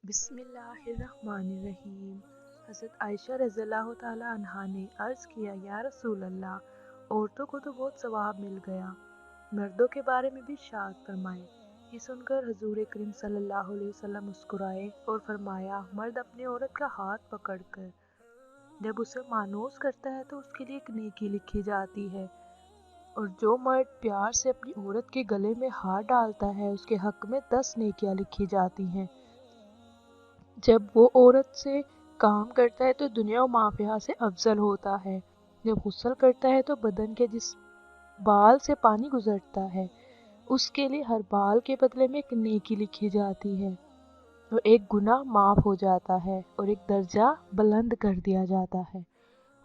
بسم اللہ الرحمن الرحیم۔ حضرت عائشہ رضی اللہ تعالیٰ عنہا نے عرض کیا، یا رسول اللہ، عورتوں کو تو بہت ثواب مل گیا، مردوں کے بارے میں بھی ارشاد فرمائے۔ یہ سن کر حضور کریم صلی اللہ علیہ وسلم مسکرائے اور فرمایا، مرد اپنی عورت کا ہاتھ پکڑ کر جب اسے مانوس کرتا ہے تو اس کے لیے ایک نیکی لکھی جاتی ہے، اور جو مرد پیار سے اپنی عورت کے گلے میں ہاتھ ڈالتا ہے اس کے حق میں 10 نیکیاں لکھی جاتی ہیں۔ جب وہ عورت سے کام کرتا ہے تو دنیا و مافیہا سے افضل ہوتا ہے۔ جب غسل کرتا ہے تو بدن کے جس بال سے پانی گزرتا ہے اس کے لیے ہر بال کے بدلے میں ایک نیکی لکھی جاتی ہے، اور ایک گناہ معاف ہو جاتا ہے اور ایک درجہ بلند کر دیا جاتا ہے۔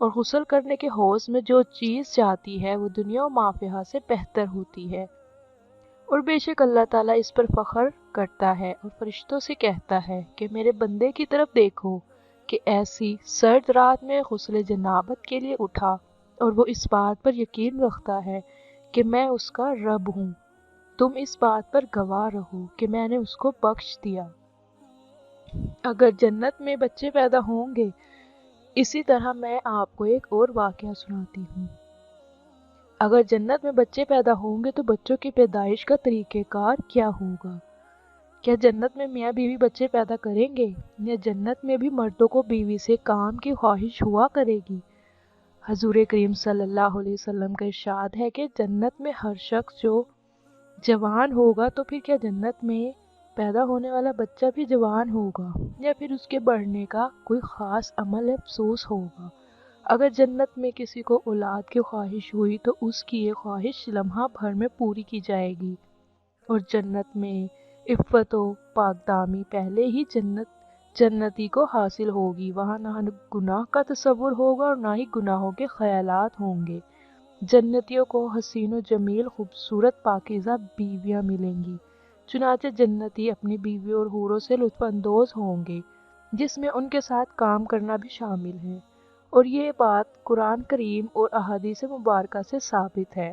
اور غسل کرنے کے حوض میں جو چیز جاتی ہے وہ دنیا و مافیہا سے بہتر ہوتی ہے، اور بے شک اللہ تعالیٰ اس پر فخر کرتا ہے اور فرشتوں سے کہتا ہے کہ میرے بندے کی طرف دیکھو کہ ایسی سرد رات میں غسل جنابت کے لیے اٹھا، اور وہ اس بات پر یقین رکھتا ہے کہ میں اس کا رب ہوں۔ تم اس بات پر گواہ رہو کہ میں نے اس کو بخش دیا۔ اگر جنت میں بچے پیدا ہوں گے، اسی طرح میں آپ کو ایک اور واقعہ سناتی ہوں۔ اگر جنت میں بچے پیدا ہوں گے تو بچوں کی پیدائش کا طریقہ کار کیا ہوگا؟ کیا جنت میں میاں بیوی بچے پیدا کریں گے، یا جنت میں بھی مردوں کو بیوی سے کام کی خواہش ہوا کرے گی؟ حضور کریم صلی اللہ علیہ وسلم کا ارشاد ہے کہ جنت میں ہر شخص جو جوان ہوگا تو پھر کیا جنت میں پیدا ہونے والا بچہ بھی جوان ہوگا، یا پھر اس کے بڑھنے کا کوئی خاص عمل افسوس ہوگا؟ اگر جنت میں کسی کو اولاد کی خواہش ہوئی تو اس کی یہ خواہش لمحہ بھر میں پوری کی جائے گی، اور جنت میں عفت و پاک دامی پہلے ہی جنتی کو حاصل ہوگی۔ وہاں نہ گناہ کا تصور ہوگا اور نہ ہی گناہوں کے خیالات ہوں گے۔ جنتیوں کو حسین و جمیل خوبصورت پاکیزہ بیویاں ملیں گی، چنانچہ جنتی اپنی بیویوں اور حوروں سے لطف اندوز ہوں گے، جس میں ان کے ساتھ کام کرنا بھی شامل ہے، اور یہ بات قرآن کریم اور احادیث مبارکہ سے ثابت ہے۔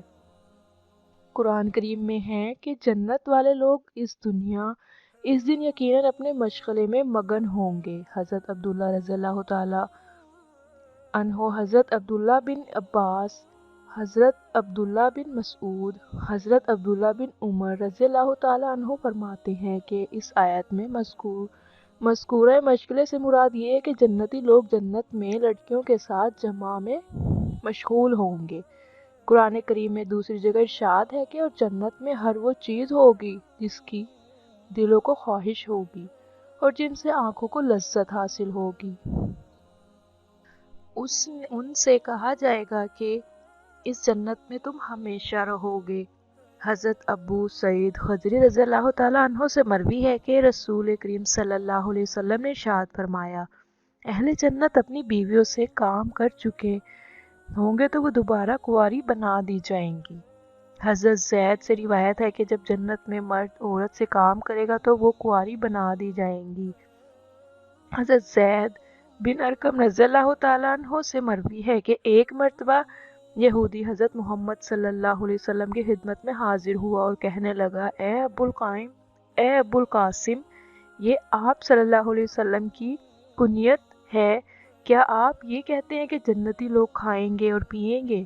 قرآن کریم میں ہے کہ جنت والے لوگ اس دن یقیناً اپنے مشغلے میں مگن ہوں گے۔ حضرت عبداللہ رضی اللہ تعالی عنہ، حضرت عبداللہ بن عباس، حضرت عبداللہ بن مسعود، حضرت عبداللہ بن عمر رضی اللہ تعالی عنہ فرماتے ہیں کہ اس آیت میں مذکورہ مشغلے سے مراد یہ ہے کہ جنتی لوگ جنت میں لڑکیوں کے ساتھ جماع میں مشغول ہوں گے۔ قرآن کریم میں دوسری جگہ ارشاد ہے کہ اور جنت میں ہر وہ چیز ہوگی جس کی دلوں کو خواہش ہوگی اور جن سے آنکھوں کو لذت حاصل ہوگی۔ ان سے کہا جائے گا کہ اس جنت میں تم ہمیشہ رہو گے۔ حضرت ابو سعید خدری رضی اللہ تعالیٰ عنہ سے مروی ہے کہ رسول کریم صلی اللہ علیہ وسلم نے ارشاد فرمایا، اہل جنت اپنی بیویوں سے کام کر چکے ہوں گے تو وہ دوبارہ کنواری بنا دی جائیں گی۔ حضرت زید سے روایت ہے کہ جب جنت میں مرد عورت سے کام کرے گا تو وہ کنواری بنا دی جائیں گی۔ حضرت زید بن ارقم رضی اللہ تعالیٰ عنہ سے مروی ہے کہ ایک مرتبہ یہودی حضرت محمد صلی اللہ علیہ وسلم کی خدمت میں حاضر ہوا اور کہنے لگا، اے ابو القاسم، یہ آپ صلی اللہ علیہ وسلم کی کنیت ہے، کیا آپ یہ کہتے ہیں کہ جنتی لوگ کھائیں گے اور پیئیں گے؟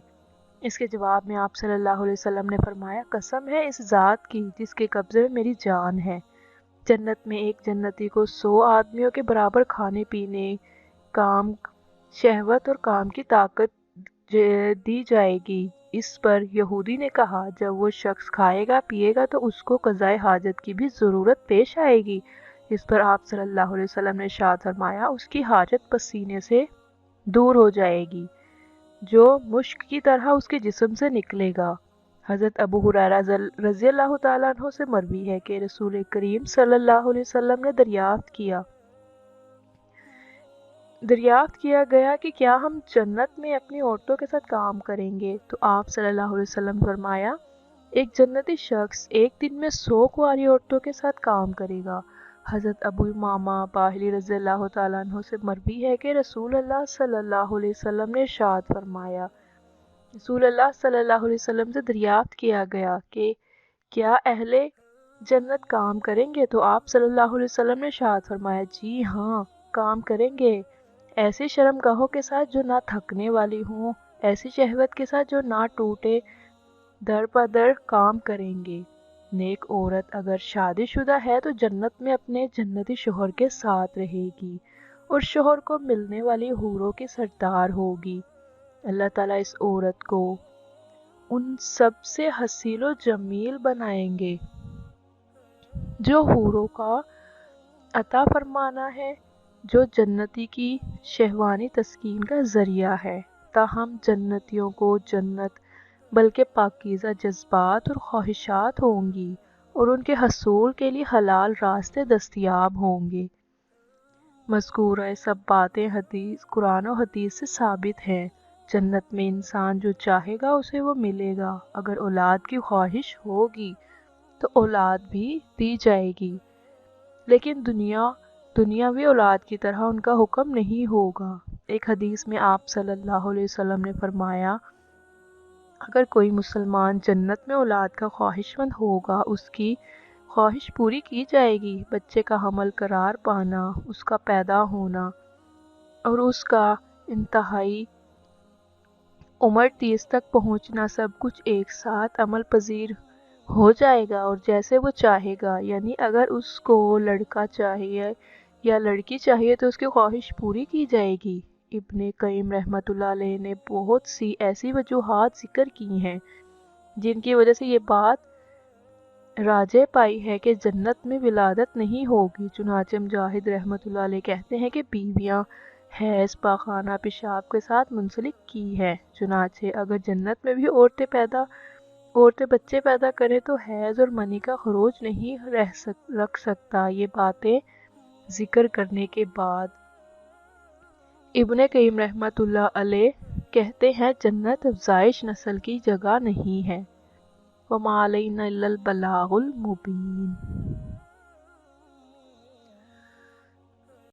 اس کے جواب میں آپ صلی اللہ علیہ وسلم نے فرمایا، قسم ہے اس ذات کی جس کے قبضے میں میری جان ہے، جنت میں ایک جنتی کو 100 آدمیوں کے برابر کھانے پینے، کام، شہوت اور کام کی طاقت دی جائے گی۔ اس پر یہودی نے کہا، جب وہ شخص کھائے گا پیے گا تو اس کو قضائے حاجت کی بھی ضرورت پیش آئے گی؟ اس پر آپ صلی اللہ علیہ وسلم نے ارشاد فرمایا، اس کی حاجت پسینے سے دور ہو جائے گی جو مشک کی طرح اس کے جسم سے نکلے گا۔ حضرت ابو ہریرہ رضی اللہ تعالیٰ عنہ سے مروی ہے کہ رسول کریم صلی اللہ علیہ وسلم نے دریافت کیا گیا کہ کیا ہم جنت میں اپنی عورتوں کے ساتھ کام کریں گے؟ تو آپ صلی اللہ علیہ وسلم فرمایا، ایک جنتی شخص ایک دن میں 100 کنواری عورتوں کے ساتھ کام کرے گا۔ حضرت ابو امامہ باہلی رضی اللہ تعالیٰ عنہ سے مروی ہے کہ رسول اللہ صلی اللہ علیہ وسلم نے ارشاد فرمایا، رسول اللہ صلی اللہ علیہ وسلم سے دریافت کیا گیا کہ کیا اہل جنت کام کریں گے؟ تو آپ صلی اللہ علیہ وسلم نے ارشاد فرمایا جی ہاں کام کریں گے، ایسی شرم گاہوں کے ساتھ جو نہ تھکنے والی ہوں، ایسی شہوت کے ساتھ جو نہ ٹوٹے، در بدر کام کریں گے۔ نیک عورت اگر شادی شدہ ہے تو جنت میں اپنے جنتی شوہر کے ساتھ رہے گی اور شوہر کو ملنے والی حوروں کی سردار ہوگی۔ اللہ تعالیٰ اس عورت کو ان سب سے حسین و جمیل بنائیں گے جو حوروں کا عطا فرمانا ہے، جو جنتی کی شہوانی تسکین کا ذریعہ ہے۔ تاہم جنتیوں کو جنت بلکہ پاکیزہ جذبات اور خواہشات ہوں گی اور ان کے حصول کے لیے حلال راستے دستیاب ہوں گے۔ مذکورہ سب باتیں قرآن و حدیث سے ثابت ہیں۔ جنت میں انسان جو چاہے گا اسے وہ ملے گا۔ اگر اولاد کی خواہش ہوگی تو اولاد بھی دی جائے گی، لیکن دنیاوی اولاد کی طرح ان کا حکم نہیں ہوگا۔ ایک حدیث میں آپ صلی اللہ علیہ وسلم نے فرمایا اگر کوئی مسلمان جنت میں اولاد کا خواہش مند ہوگا اس کی خواہش پوری کی جائے گی۔ بچے کا حمل قرار پانا، اس کا پیدا ہونا اور اس کا انتہائی عمر 30 تک پہنچنا سب کچھ ایک ساتھ عمل پذیر ہو جائے گا اور جیسے وہ چاہے گا، یعنی اگر اس کو لڑکا چاہیے یا لڑکی چاہیے تو اس کی خواہش پوری کی جائے گی۔ ابن قیم رحمۃ اللہ علیہ نے بہت سی ایسی وجوہات ذکر کی ہیں جن کی وجہ سے یہ بات راجح پائی ہے کہ جنت میں ولادت نہیں ہوگی۔ چنانچہ مجاہد رحمۃ اللہ علیہ کہتے ہیں کہ بیویاں حیض پاخانہ پیشاب کے ساتھ منسلک کی ہے، چنانچہ اگر جنت میں بھی عورتیں بچے پیدا کریں تو حیض اور منی کا خروج نہیں رکھ سکتا۔ یہ باتیں ذکر کرنے کے بعد ابن قیم رحمۃ اللہ علیہ کہتے ہیں جنت افزائش نسل کی جگہ نہیں ہے۔ وَمَا عَلَيْنَا إِلَّا الْبَلَاغُ الْمُبِينُ۔